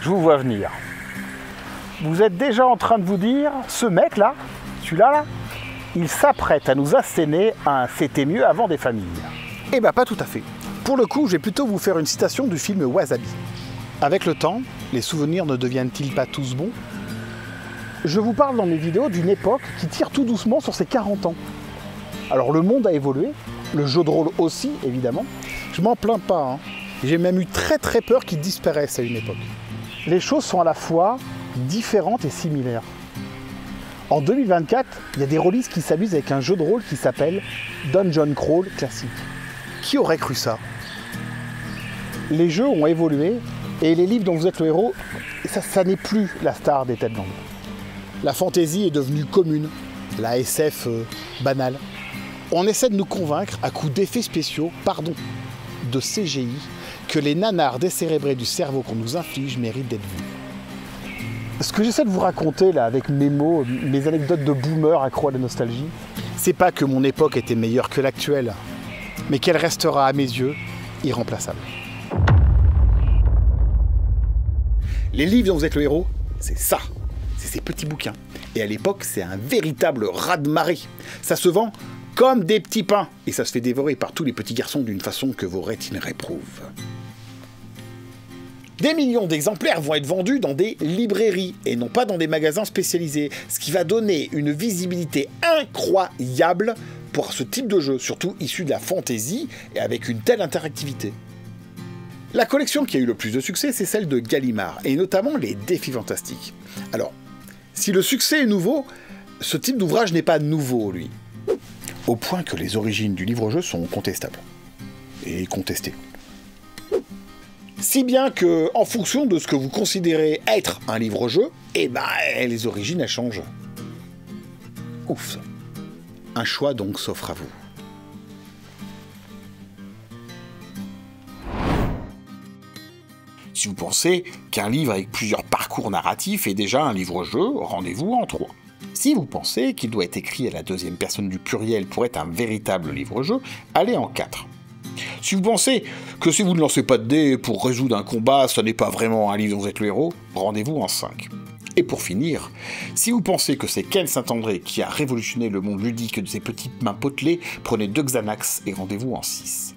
je vous vois venir. Vous êtes déjà en train de vous dire, ce mec-là, celui-là, là, il s'apprête à nous asséner un c'était mieux avant des familles. Eh ben pas tout à fait. Pour le coup, je vais plutôt vous faire une citation du film Wasabi. Avec le temps, les souvenirs ne deviennent-ils pas tous bons? Je vous parle dans mes vidéos d'une époque qui tire tout doucement sur ses 40 ans. Alors le monde a évolué, le jeu de rôle aussi, évidemment. Je m'en plains pas, hein. J'ai même eu très peur qu'il disparaisse à une époque. Les choses sont à la fois différentes et similaires. En 2024, il y a des rôlistes qui s'amusent avec un jeu de rôle qui s'appelle Dungeon Crawl classique. Qui aurait cru ça? Les jeux ont évolué et les livres dont vous êtes le héros, ça n'est plus la star des têtes d'angle. La fantasy est devenue commune, la SF banale. On essaie de nous convaincre à coups d'effets spéciaux, pardon, de CGI, que les nanars décérébrés du cerveau qu'on nous inflige méritent d'être vus. Ce que j'essaie de vous raconter là avec mes mots, mes anecdotes de boomer accro à la nostalgie, c'est pas que mon époque était meilleure que l'actuelle, mais qu'elle restera à mes yeux irremplaçable. Les livres dont vous êtes le héros, c'est ça, c'est ces petits bouquins. Et à l'époque, c'est un véritable raz-de-marée. Ça se vend comme des petits pains, et ça se fait dévorer par tous les petits garçons d'une façon que vos rétines réprouvent. Des millions d'exemplaires vont être vendus dans des librairies et non pas dans des magasins spécialisés, ce qui va donner une visibilité incroyable pour ce type de jeu, surtout issu de la fantasy et avec une telle interactivité. La collection qui a eu le plus de succès, c'est celle de Gallimard, et notamment les Défis Fantastiques. Alors, si le succès est nouveau, ce type d'ouvrage n'est pas nouveau, lui. Au point que les origines du livre-jeu sont contestables. Et contestées. Si bien que, en fonction de ce que vous considérez être un livre-jeu, eh ben, les origines, elles changent. Ouf. Un choix donc s'offre à vous. Si vous pensez qu'un livre avec plusieurs parcours narratifs est déjà un livre-jeu, rendez-vous en 3. Si vous pensez qu'il doit être écrit à la deuxième personne du pluriel pour être un véritable livre-jeu, allez en 4. Si vous pensez que si vous ne lancez pas de dés pour résoudre un combat, ce n'est pas vraiment un livre dont vous êtes le héros, rendez-vous en 5. Et pour finir, si vous pensez que c'est Ken Saint-André qui a révolutionné le monde ludique de ses petites mains potelées, prenez 2 Xanax et rendez-vous en 6.